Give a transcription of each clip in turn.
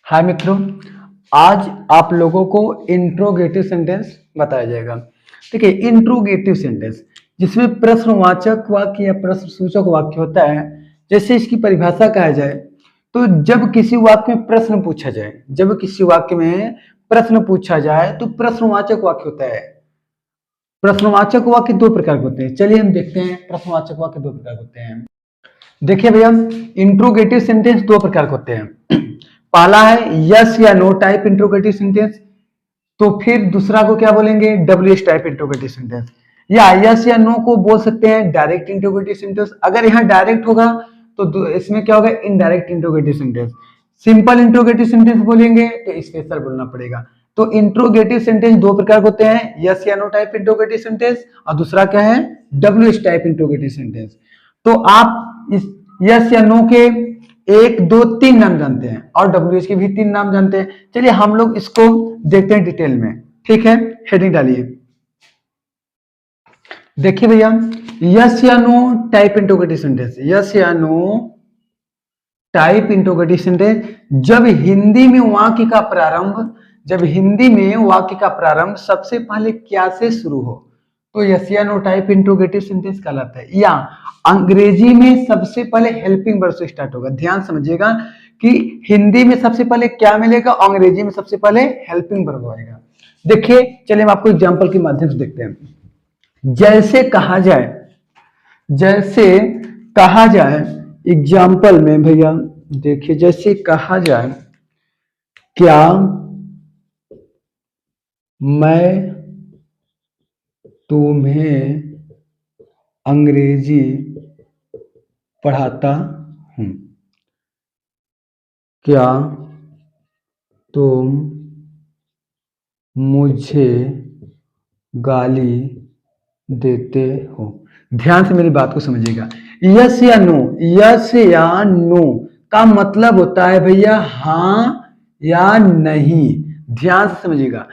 हाय मित्रों, आज आप लोगों को इंट्रोगेटिव सेंटेंस बताया जाएगा। ठीक है, इंट्रोगेटिव सेंटेंस जिसमें प्रश्नवाचक वाक्य या प्रश्न सूचक वाक्य होता है। जैसे इसकी परिभाषा कहा जाए तो जब किसी वाक्य में प्रश्न पूछा जाए, तो प्रश्नवाचक वाक्य होता है। प्रश्नवाचक वाक्य दो प्रकार के होते हैं। चलिए हम देखते हैं प्रश्नवाचक वाक्य दो प्रकार के होते हैं। देखिए भैया, इंट्रोगेटिव सेंटेंस दो प्रकार के होते हैं। पहला है यस या नो टाइप इंट्रोगेटिव सेंटेंस, तो फिर दूसरा को क्या बोलेंगे, डब्ल्यूएच टाइप इंट्रोगेटिव सेंटेंस। या यस या नो को बोल सकते हैं डायरेक्ट इंट्रोगेटिव सेंटेंस। अगर यहाँ डायरेक्ट होगा तो इसमें क्या होगा, indirect interrogative sentence. Simple interrogative sentence बोलेंगे तो स्पेशल बोलना पड़ेगा। तो इंट्रोगेटिव सेंटेंस दो प्रकार के होते हैं, यस या नो टाइप इंट्रोगेटिव सेंटेंस और दूसरा क्या है, डब्ल्यूएच टाइप इंट्रोगेटिव सेंटेंस। तो आप इस यस या नो के एक दो तीन नाम जानते हैं और डब्ल्यूएच के भी तीन नाम जानते हैं। चलिए हम लोग इसको देखते हैं डिटेल में। ठीक है, हेडिंग डालिए। देखिए भैया, यस या no type interrogative sentence, yes या नो टाइप इंट्रोगेटिव सेंटेंस जब हिंदी में वाक्य का प्रारंभ सबसे पहले क्या से शुरू हो तो यस या नो टाइप इंट्रोगेटिव सेंटेंस कहलाता है। या अंग्रेजी में सबसे पहले हेल्पिंग वर्ब से स्टार्ट होगा। ध्यान समझिएगा कि हिंदी में सबसे पहले क्या मिलेगा, अंग्रेजी में सबसे पहले हेल्पिंग वर्ब आएगा। देखिए, चलिए हम आपको एग्जांपल के माध्यम से देखते हैं। जैसे कहा जाए एग्जाम्पल में भैया, देखिए जैसे कहा जाए, क्या मैं तुम्हें अंग्रेजी पढ़ाता हूं, क्या तुम मुझे गाली देते हो। ध्यान से मेरी बात को समझिएगा। यस या नो का मतलब होता है भैया हाँ या नहीं। ध्यान से समझिएगा,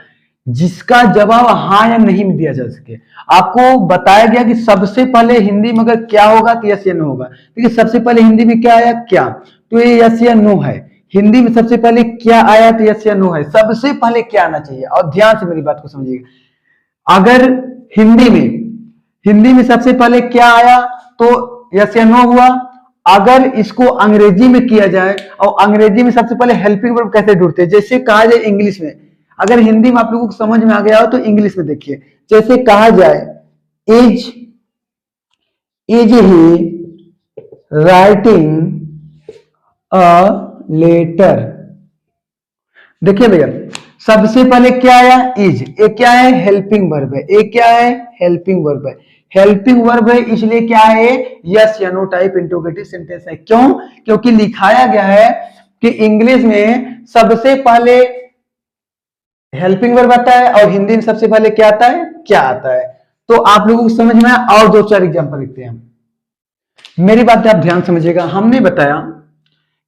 जिसका जवाब हाँ या नहीं में दिया जा सके। आपको बताया गया कि सबसे पहले हिंदी में अगर क्या होगा तो यस या नो होगा। देखिए सबसे पहले हिंदी में क्या आया, क्या, तो ये यस या नो है। हिंदी में सबसे पहले क्या आया तो यस या नो है। सबसे पहले क्या आना चाहिए, और ध्यान से मेरी बात को समझिएगा। अगर हिंदी में सबसे पहले क्या आया तो यस या नो हुआ। अगर इसको अंग्रेजी में किया जाए, और अंग्रेजी में सबसे पहले हेल्पिंग वर्ब कैसे ढूंढते हैं, जैसे कहा जाए इंग्लिश में, अगर हिंदी में आप लोगों को समझ में आ गया हो तो इंग्लिश में देखिए। जैसे कहा जाए is he writing a letter. देखिए भैया, सबसे पहले क्या आया, इज। एक क्या है, हेल्पिंग वर्ब है। एक क्या है, हेल्पिंग वर्ब है। हेल्पिंग वर्ब है इसलिए क्या है, यस या नो टाइप इंट्रोगेटिव सेंटेंस है। क्यों, क्योंकि लिखाया गया है कि इंग्लिश में सबसे पहले हेल्पिंग वर्ब आता है और हिंदी में सबसे पहले क्या आता है, क्या आता है। तो आप लोगों को समझ में आया। और दो चार एग्जांपल लिखते हैं। मेरी बात आप ध्यान समझिएगा। हमने बताया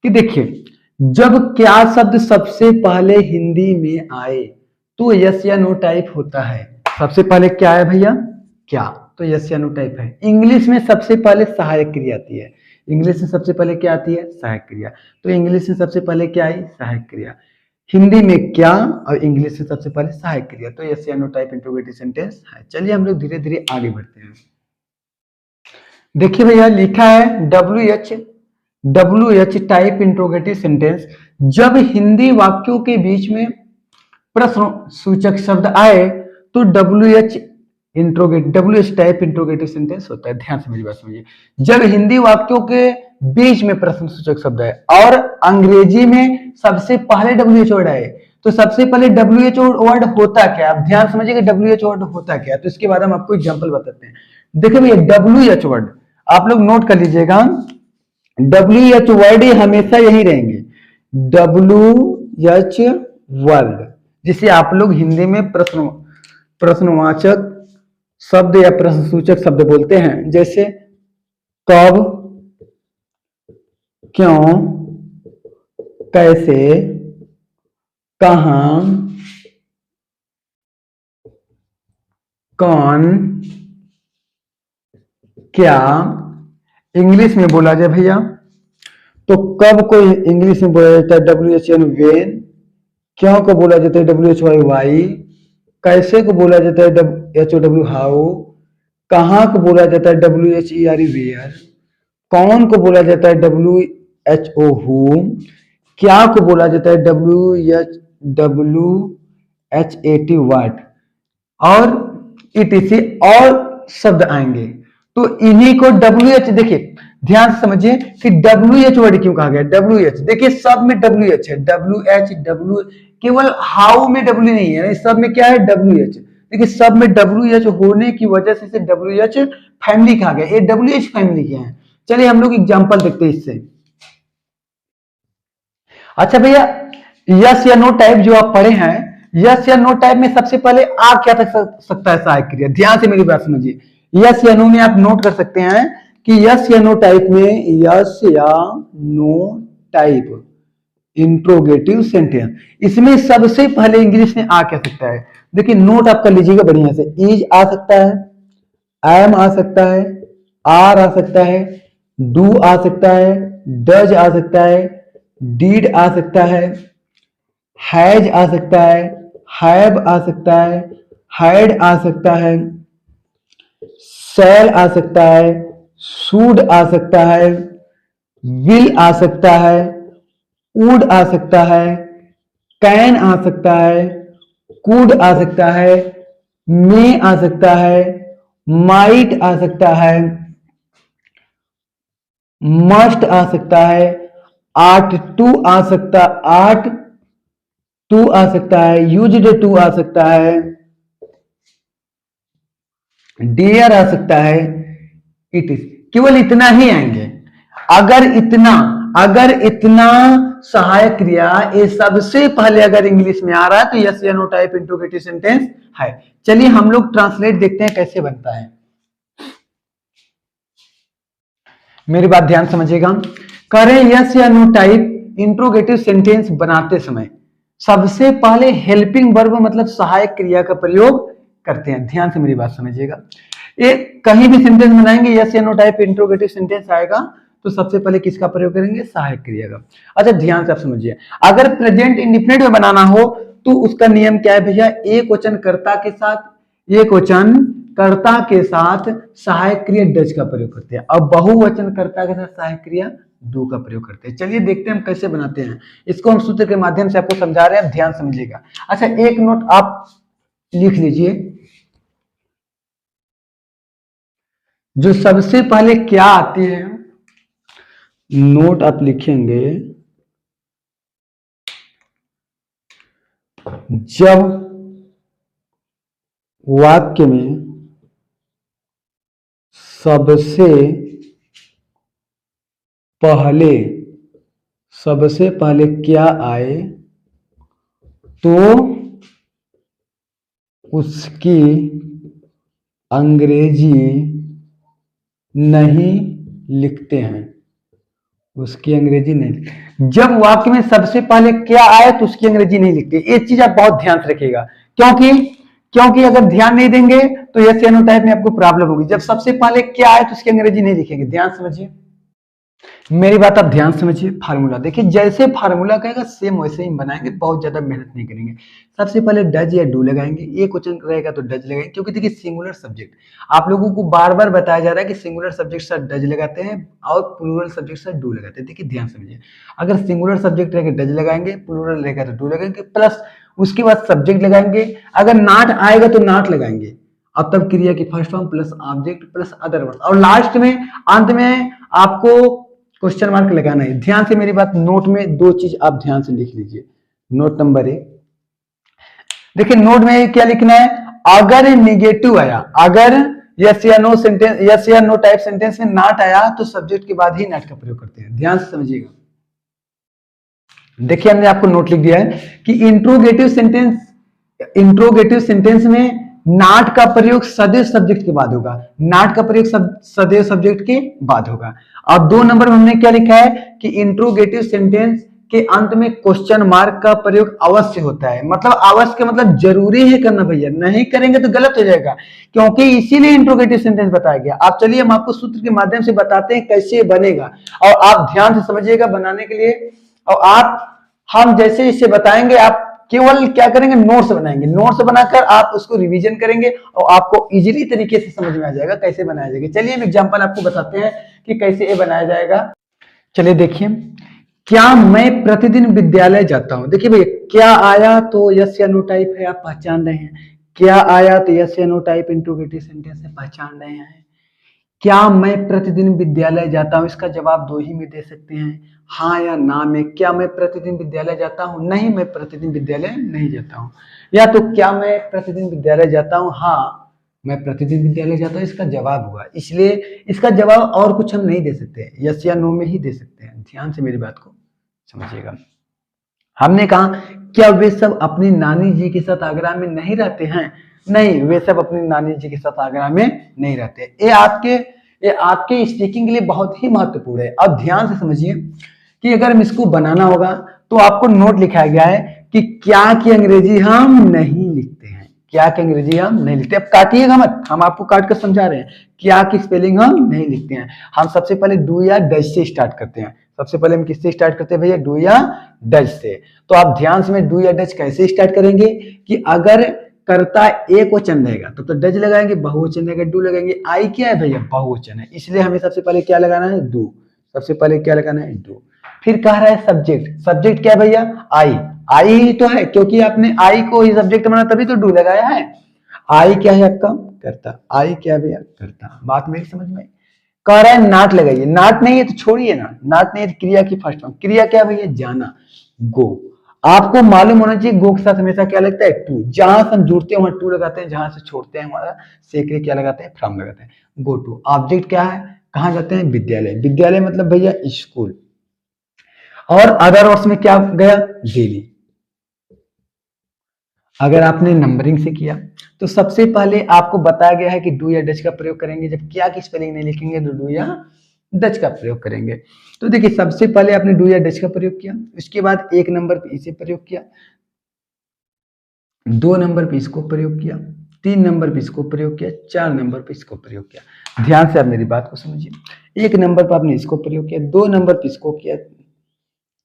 कि देखिए, जब क्या शब्द सबसे पहले हिंदी में आए तो यस या नो टाइप होता है। सबसे पहले क्या है भैया, क्या, तो यस या नो टाइप है। इंग्लिश में सबसे पहले सहायक क्रिया आती है। इंग्लिश में सबसे पहले क्या आती है, सहायक क्रिया। तो इंग्लिश में सबसे पहले क्या आई, सहायक क्रिया। हिंदी में क्या और इंग्लिश में सबसे पहले सहायक क्रिया, तो यस या नो टाइप इंट्रोगेटिव सेंटेंस है। चलिए हम लोग धीरे धीरे आगे बढ़ते हैं। देखिए भैया, लिखा है W H type interrogative sentence जब हिंदी वाक्यों के बीच में प्रश्न सूचक शब्द आए तो W H type interrogative sentence होता है। ध्यान से मेरी बात समझिए। जब हिंदी वाक्यों के बीच में प्रश्न सूचक शब्द आए और अंग्रेजी में सबसे पहले डब्ल्यू एच वर्ड आए, तो सबसे पहले डब्ल्यू एच वर्ड होता क्या, आप ध्यान समझिएगा डब्ल्यू एच वर्ड होता क्या। तो इसके बाद हम आपको एग्जाम्पल बताते हैं। देखिए भैया, डब्ल्यू एच वर्ड आप लोग नोट कर लीजिएगा। डब्ल्यू एच वर्ड हमेशा यही रहेंगे, डब्ल्यू एच वर्ड, जिसे आप लोग हिंदी में प्रश्नवाचक शब्द या प्रश्न सूचक शब्द बोलते हैं। जैसे कब, क्यों, कैसे, कहां, कौन, क्या। इंग्लिश में बोला जाए भैया तो कब को इंग्लिश में बोला जाता है WHN वेन, क्यों को बोला जाता है WHY वाई, कैसे को बोला जाता है HOW हाउ, कहाँ को बोला जाता है WHERE वेयर, कौन को बोला जाता है WHO whom, क्या को बोला जाता है WHAT व्हाट, और ETC और शब्द आएंगे। तो इन्हीं को WH, देखिए ध्यान से समझिए कि WH वर्ड क्यों कहा गया। WH देखिए सब में WH है, WH W, केवल हाउ में W नहीं है, सब में क्या है WH। देखिए सब में WH होने की वजह से इसे WH फैमिली कहा गया। ये WH फैमिली क्या है, चलिए हम लोग एग्जांपल देखते हैं इससे। अच्छा भैया, यस या नो टाइप जो आप पढ़े हैं, यस या नो टाइप में सबसे पहले आ क्या सकता है सहायक क्रिया। ध्यान से मेरी बात समझिए, यस या नो में आप नोट कर सकते हैं कि यस या नो टाइप में, यस या नो टाइप इंट्रोगेटिव सेंटेंस, इसमें सबसे पहले इंग्लिश में आ क्या सकता है। देखिए नोट आप कर लीजिएगा बढ़िया से, इज आ सकता है, एम आ सकता है, आर आ सकता है, डू आ सकता है, डज आ सकता है, डीड आ सकता है, हैज आ सकता है, हैव आ सकता है, हैड आ सकता है, शैल आ सकता है, शुड आ सकता है, विल आ सकता है, वुड आ सकता है, कैन आ सकता है, कुड आ सकता है, मे आ सकता है, माइट आ सकता है, मस्ट आ सकता है, आट टू आ सकता, आट टू आ सकता है, यूज्ड टू आ सकता है, डेयर आ सकता है, इट इज। केवल इतना ही आएंगे। अगर इतना सहायक क्रिया ये सबसे पहले अगर इंग्लिश में आ रहा है तो यस या नो टाइप इंट्रोगेटिव सेंटेंस है। चलिए हम लोग ट्रांसलेट देखते हैं कैसे बनता है। मेरी बात ध्यान समझिएगा, करें यस या नो टाइप इंट्रोगेटिव सेंटेंस बनाते समय सबसे पहले हेल्पिंग वर्ब मतलब सहायक क्रिया का प्रयोग करते हैं। ध्यान से मेरी बात समझिएगा, ये कहीं भी सेंटेंस बनाएंगे यस या नो टाइप इंट्रोगेटिव सेंटेंस आएगा तो सबसे पहले किसका प्रयोग करेंगे, सहायक क्रिया का। अच्छा ध्यान से आप समझिए, अगर प्रेजेंट इंडिफिनिट में बनाना हो तो उसका नियम क्या है भैया, एक वचन कर्ता के साथ, एक वचन कर्ता के साथ सहायक क्रिया डज का प्रयोग करते हैं, और बहुवचन कर्ता के साथ सहायक क्रिया डू का प्रयोग करते हैं। चलिए देखते हैं हम कैसे बनाते हैं इसको, हम सूत्र के माध्यम से आपको समझा रहे हैं, ध्यान समझिएगा। अच्छा एक नोट आप लिख लीजिए, जो सबसे पहले क्या आती है, नोट आप लिखेंगे, जब वाक्य में सबसे पहले क्या आए तो उसकी अंग्रेजी नहीं लिखते हैं, उसकी अंग्रेजी नहीं। जब वाक्य में सबसे पहले क्या आए तो उसकी अंग्रेजी नहीं लिखते, ये चीज आप बहुत ध्यान से रखिएगा, क्योंकि अगर ध्यान नहीं देंगे तो यस या नो टाइप में आपको प्रॉब्लम होगी। जब सबसे पहले क्या आए तो उसकी अंग्रेजी नहीं लिखेंगे। ध्यान समझिए मेरी बात, आप ध्यान समझिए। फार्मूला देखिए, जैसे फार्मूला कहेगा सेम वैसे ही बनाएंगे, बहुत ज्यादा मेहनत नहीं करेंगे। सबसे पहले डज या डू लगाएंगे, एक क्वेश्चन रहेगा तो डज लगाएंगे, क्योंकि देखिए सिंगुलर सब्जेक्ट आप लोगों को बार बार बताया जा रहा है कि सिंगुलर सब्जेक्ट से डज लगाते हैं और प्लूरल सब्जेक्ट से डू लगाते हैं। देखिए ध्यान समझिए, अगर सिंगुलर सब्जेक्ट रहेगा डज लगाएंगे, प्लूरल रहेगा तो डू लगाएंगे, प्लस उसके बाद सब्जेक्ट लगाएंगे, अगर नॉट आएगा तो नॉट लगाएंगे, और तब क्रिया की first form plus object plus other word, और लास्ट में अंत में आपको क्वेश्चन मार्क लगाना है। ध्यान से मेरी बात, नोट में दो चीज आप ध्यान से लिख लीजिए। नोट नंबर 1, देखिए नोट में क्या लिखना है, अगर निगेटिव आया, अगर यस या नो सेंटेंस, यस या नो टाइप सेंटेंस में नॉट आया तो सब्जेक्ट के बाद ही नॉट का प्रयोग करते हैं। ध्यान से समझिएगा, देखिए हमने आपको नोट लिख दिया है कि इंट्रोगेटिव सेंटेंस में नॉट का प्रयोग सदैव सब्जेक्ट के बाद होगा, नॉट का प्रयोग सदैव सब्जेक्ट के बाद होगा। और 2 नंबर में हमने क्या लिखा है कि इंट्रोगेटिव सेंटेंस के अंत में क्वेश्चन मार्क का प्रयोग अवश्य होता है। मतलब अवश्य मतलब जरूरी है करना भैया, नहीं करेंगे तो गलत हो जाएगा, क्योंकि इसीलिए इंट्रोगेटिव सेंटेंस बताया गया। आप चलिए हम आपको सूत्र के माध्यम से बताते हैं कैसे बनेगा, और आप ध्यान से समझिएगा बनाने के लिए। और आप हम जैसे इसे बताएंगे आप केवल क्या करेंगे, नोट्स बनाएंगे, नोट्स बनाकर आप उसको रिवीजन करेंगे और आपको इजीली तरीके से समझ में आ जाएगा कैसे बनाया जाएगा। चलिए हम एग्जांपल आपको बताते हैं कि कैसे ये बनाया जाएगा। चलिए देखिए, क्या मैं प्रतिदिन विद्यालय जाता हूं। देखिए भैया, क्या आया तो यस या नो टाइप है, आप पहचान रहे हैं। क्या आया तो यस या नो टाइप इंट्रोगेटिव सेंटेंस है, पहचान रहे हैं। क्या मैं प्रतिदिन विद्यालय जाता हूं, इसका जवाब दो ही में दे सकते हैं, हाँ या ना में। क्या मैं प्रतिदिन विद्यालय जाता हूं, नहीं मैं प्रतिदिन विद्यालय नहीं जाता हूं। या तो क्या मैं प्रतिदिन विद्यालय जाता हूं, हाँ मैं प्रतिदिन विद्यालय जाता हूं, इसका जवाब हुआ। इसलिए इसका जवाब और कुछ हम नहीं दे सकते, यस या नो में ही दे सकते हैं। ध्यान से मेरी बात को समझिएगा। हमने कहा क्या वे सब अपनी नानी जी के साथ आगरा में नहीं रहते हैं, नहीं वे सब अपनी नानी जी के साथ आगरा में नहीं रहते। ये आपके स्पीकिंग के लिए बहुत ही महत्वपूर्ण है। अब ध्यान से समझिए कि अगर हम इसको बनाना होगा तो आपको नोट लिखाया गया है कि क्या की अंग्रेजी हम नहीं लिखते हैं, क्या की अंग्रेजी हम नहीं लिखते। अब काटिएगा मत, हम आपको काट कर समझा रहे हैं। क्या की स्पेलिंग हम नहीं लिखते हैं। हम सबसे पहले डू या डज से स्टार्ट करते हैं। सबसे पहले हम किससे स्टार्ट करते हैं भैया, डू या डज से। तो आप ध्यान से डू या डज कैसे स्टार्ट करेंगे कि अगर कर्ता एक वचन रहेगा तो डज लगाएंगे, बहुवचन रहेगा डू लगाएंगे। आई क्या है भैया, बहुवचन है, इसलिए हमें सबसे पहले क्या लगाना है, डू। सबसे पहले क्या लगाना है, डू। फिर कह रहा है सब्जेक्ट, सब्जेक्ट क्या है भैया, आई। आई ही तो है, क्योंकि आपने आई को ही सब्जेक्ट बना तभी तो डू लगाया है। आई क्या है आपका, कर्ता। आई क्या है भैया, कर्ता। बात मेरी समझ में। कह रहा है नाट लगाइए, नाट नहीं है तो छोड़िए ना, नाट नहीं है तो क्रिया की फर्स्ट फॉर्म। क्रिया क्या भैया, जाना, गो। आपको मालूम होना चाहिए गो के साथ हमेशा क्या लगता है, टू। जहां से हम जुड़ते हैं वहां टू लगाते हैं, जहां से छोड़ते हैं हमारा सेक्रे क्या लगाते हैं, फ्रॉम लगाते हैं। Go to. ऑब्जेक्ट क्या है, कहां जाते हैं, विद्यालय। विद्यालय मतलब भैया स्कूल। और अदर वर्ड्स में क्या गया, डेली। अगर आपने नंबरिंग से किया तो सबसे पहले आपको बताया गया है कि डू या डच का प्रयोग करेंगे। जब क्या की स्पेलिंग नहीं लिखेंगे तो डू या डच का प्रयोग करेंगे। तो देखिए सबसे पहले आपने डू या डच का प्रयोग किया, उसके बाद एक नंबर पे इसे प्रयोग किया, दो नंबर पे इसको प्रयोग किया, तीन नंबर पे इसको प्रयोग किया, चार नंबर पे इसको प्रयोग किया। ध्यान से आप मेरी बात को समझिए। एक नंबर पर आपने इसको प्रयोग किया, दो नंबर पे इसको किया,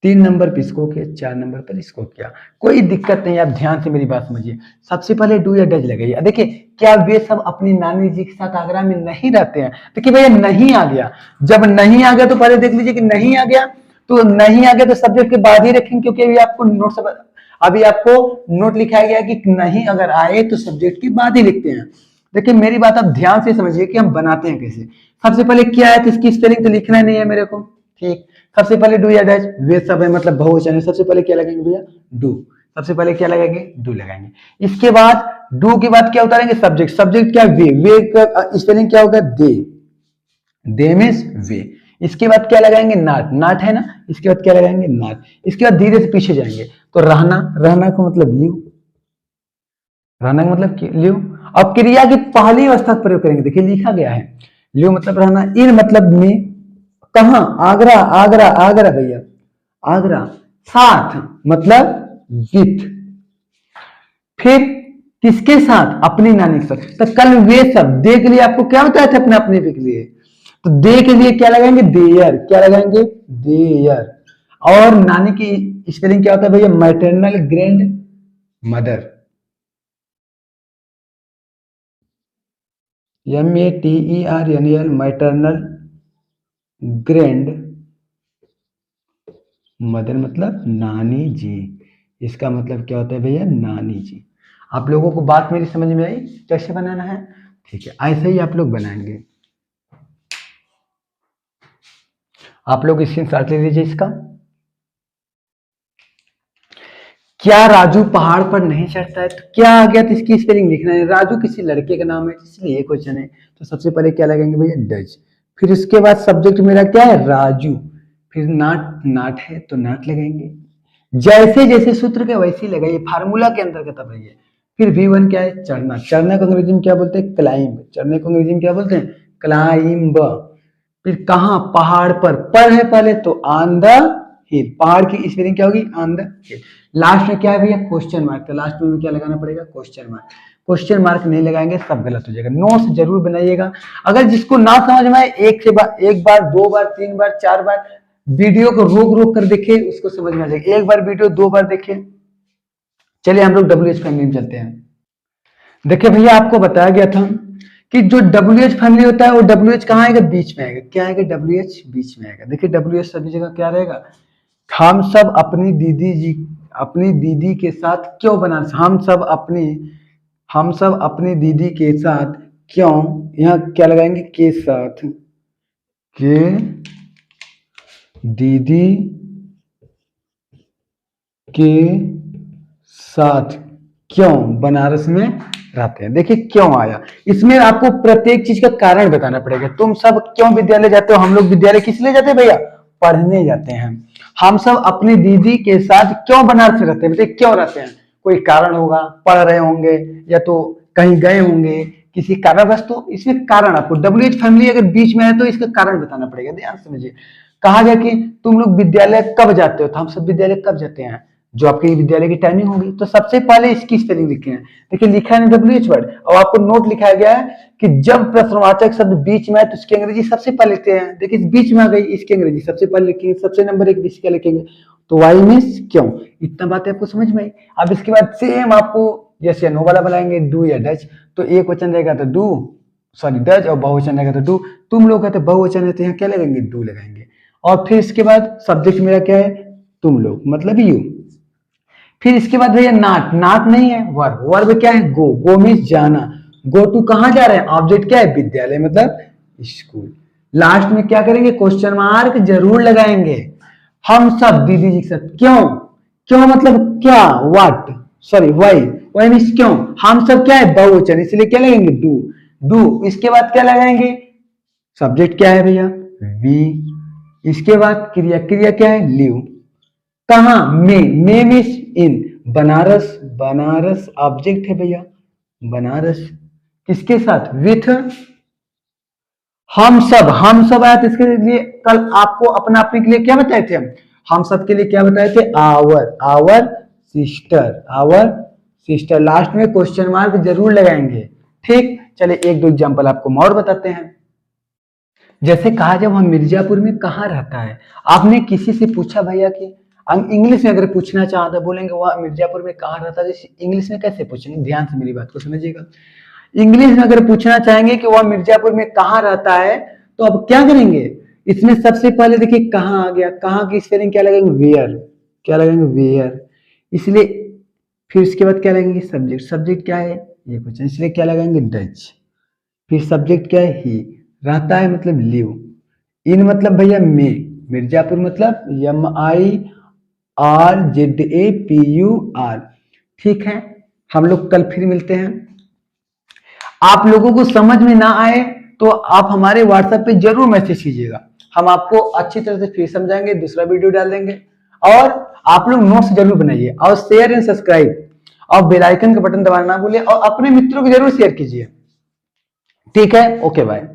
तीन नंबर पे इसको किया, चार नंबर पर इसको किया। कोई दिक्कत नहीं, आप ध्यान से मेरी बात समझिए। सबसे पहले डू या डज लगाइए। देखिए क्या वे सब अपनी नानी जी के साथ आगरा में नहीं रहते हैं। देखिए भैया नहीं आ गया, जब नहीं आ गया तो पहले देख लीजिए कि नहीं आ गया, तो नहीं आ गया तो सब्जेक्ट के बाद ही रखेंगे, क्योंकि अभी आपको नोट लिखाया गया कि नहीं अगर आए तो सब्जेक्ट के बाद ही लिखते हैं। देखिए मेरी बात आप ध्यान से समझिए कि हम बनाते हैं कैसे। सबसे पहले क्या है तो इसकी स्पेलिंग तो लिखना ही नहीं है मेरे को, ठीक। सबसे पहले डू या डज, वे सब है मतलब बहुवचन है। सबसे पहले क्या लगाएंगे भैया, डू। सबसे पहले क्या लगाएंगे, डू लगाएंगे। इसके बाद डू के बाद क्या उतारेंगे, सब्जेक्ट। सब्जेक्ट क्या, वे का स्पेलिंग क्या होगा, दे मींस वे। इसके बाद क्या लगाएंगे, नाट। नाट है ना, इसके बाद क्या लगाएंगे, नाट। इसके बाद धीरे से पीछे जाएंगे तो रहना। रहना का मतलब लिव, रहना का मतलब लिव। अब क्रिया की पहली अवस्था प्रयोग करेंगे। देखिए लिखा गया है लिव मतलब रहना, इन मतलब में, कहा, आगरा। आगरा, आगरा भैया, आगरा। साथ मतलब विथ। फिर किसके साथ, अपनी नानी के साथ। तो कल वे सब, दे के लिए आपको क्या बताया था अपने अपने के लिए, तो दे के लिए क्या लगाएंगे, देयर। क्या लगाएंगे, देयर। और नानी की स्पेलिंग क्या होता है भैया, maternal grand mother. MATERNAL, maternal grand mother मतलब नानी जी। इसका मतलब क्या होता है भैया, नानी जी। आप लोगों को बात मेरी समझ में आई कैसे बनाना है, ठीक है। ऐसे ही आप लोग बनाएंगे। आप लोग स्क्रीनशॉट ले लीजिए इसका। क्या राजू पहाड़ पर नहीं चढ़ता है, तो क्या आ गया तो इसकी स्पेलिंग लिखना है। राजू किसी लड़के का नाम है इसलिए एक क्वेश्चन है, तो सबसे पहले क्या लगाएंगे भैया, डज। फिर उसके बाद सब्जेक्ट मेरा क्या है, राजू। फिर नाट, नाट है तो नाट लगाएंगे। जैसे जैसे सूत्र के वैसे ही लगाइए, फार्मूला के अंतर्गत अब रहिए। फिर V1 क्या है, चढ़ना। चढ़ने को अंग्रेजी में क्या बोलते हैं, क्लाइंब। चढ़ने को अंग्रेजी में क्या बोलते हैं, क्लाइंब। फिर कहा, पहाड़ पर है पहले तो ऑन द हिल, पहाड़ की स्पेलिंग क्या होगी, ऑन द हिल। लास्ट में क्या है भैया, क्वेश्चन मार्क, तो लास्ट में क्या लगाना पड़ेगा, क्वेश्चन मार्क। क्वेश्चन मार्क नहीं लगाएंगे सब गलत हो जाएगा। नोट्स जरूर बनाइएगा। अगर जिसको ना समझ में आए एक बार 2 बार 3 बार 4 बार वीडियो को रोक रोक कर देखे, उसको समझ में आ जाएगा। एक बार वीडियो 2 बार देखे। चलिए हम लोग WH फैमिली में चलते हैं। देखिए भैया आपको बताया गया था कि जो WH फैमिली होता है वो WH कहाँ आएगा, बीच में आएगा। क्या आएगा, WH बीच में आएगा। देखिए WH सभी जगह क्या रहेगा, हम सब अपनी दीदी के साथ क्यों बना, हम सब अपनी दीदी के साथ क्यों, यहाँ क्या लगाएंगे, के साथ, के दीदी के साथ क्यों बनारस में रहते हैं। देखिए क्यों आया, इसमें आपको प्रत्येक चीज का कारण बताना पड़ेगा। तुम सब क्यों विद्यालय जाते हो, हम लोग विद्यालय किस लिए जाते हैं भैया, पढ़ने जाते हैं। हम सब अपनी दीदी के साथ क्यों बनारस में रहते हैं, बताइए क्यों रहते हैं, कोई कारण होगा, पढ़ रहे होंगे या तो कहीं गए होंगे किसी कारणवश, तो इसमें कारण आपको WH फैमिली अगर बीच में है तो इसका कारण बताना पड़ेगा। ध्यान समझिए, कहा गया कि तुम लोग विद्यालय कब जाते हो, तो हम सब विद्यालय कब जाते हैं, जो आपके विद्यालय की टाइमिंग होगी। तो सबसे पहले इसकी स्पेलिंग लिखे हैं। देखिए लिखा है WH वर्ड, और आपको नोट लिखाया गया है कि जब प्रश्नवाचक शब्द बीच में है तो इसकी अंग्रेजी सबसे पहले लिखते हैं। देखिए इस बीच में आ गई, इसकी अंग्रेजी सबसे पहले लिखेंगे, सबसे नंबर 1 बीच क्या लिखेंगे, तो वाई मीन्स क्यों। इतना बात आपको समझ में आई। अब इसके बाद सेम आपको यस या नो वाला बनाएंगे, डू या डच। तो एक वचन रहेगा तो डू, सॉरी डच, और बहुवचन रहेगा तो डू। तुम लोग कहते बहुवचन है तो यहाँ क्या लगाएंगे, डू लगाएंगे। और फिर इसके बाद सब्जेक्ट मेरा क्या है, तुम लोग, मतलब यू। फिर इसके बाद भैया नाट, नाट नहीं है, वर्ब, वर्ब क्या है, गो, गो मीन्स जाना। गो टू कहां जा रहे हैं, ऑब्जेक्ट क्या है, विद्यालय मतलब स्कूल। लास्ट में क्या करेंगे, क्वेश्चन मार्क जरूर लगाएंगे। हम सब दीदी जी के साथ क्यों, क्यों मतलब क्या, what, sorry why, why means क्यों। हम सब क्या है, बहुवचन, इसलिए क्या लगाएंगे, डू, डू। इसके बाद क्या लगाएंगे, सब्जेक्ट क्या है भैया, वी। इसके बाद क्रिया, क्रिया क्या है, लिव। कहा, में means in, Banaras, Banaras object है भैया, बनारस किसके साथ, विथ। हम सब आया तो इसके लिए कल आपको अपना अपने के लिए क्या बताए थे हम सब के लिए क्या बताए थे, आवर सिस्टर। लास्ट में क्वेश्चन मार्क जरूर लगाएंगे। ठीक, चलिए एक दो एग्जांपल आपको और बताते हैं। जैसे कहा, जब हम मिर्जापुर में कहाँ रहता है, आपने किसी से पूछा भैया कि इंग्लिश में अगर पूछना चाहता बोलेंगे वह मिर्जापुर में कहाँ रहता है, इंग्लिश में कैसे पूछेंगे, ध्यान से मेरी बात को समझिएगा। इंग्लिश में अगर पूछना चाहेंगे कि वह मिर्जापुर में कहाँ रहता है, तो अब क्या करेंगे, इसमें सबसे पहले देखिए कहाँ आ गया, कहाँ की स्पेलिंग क्या लगेंगे, वेयर, क्या लगेंगे, वेयर। इसलिए फिर इसके बाद क्या लगेंगे, सब्जेक्ट, सब्जेक्ट क्या है, ये क्वेश्चन, इसलिए क्या लगाएंगे, डच। फिर सब्जेक्ट क्या है, ही, रहता है मतलब लिव, इन मतलब भैया में, मिर्जापुर मतलब MIRZAPUR। ठीक है, हम लोग कल फिर मिलते हैं। आप लोगों को समझ में ना आए तो आप हमारे व्हाट्सएप पे जरूर मैसेज कीजिएगा, हम आपको अच्छी तरह से फिर समझाएंगे, दूसरा वीडियो डाल देंगे। और आप लोग नोट्स जरूर बनाइए, और शेयर एंड सब्सक्राइब और बेल आइकन का बटन दबाना ना भूलिए, और अपने मित्रों को जरूर शेयर कीजिए। ठीक है, ओके बाय।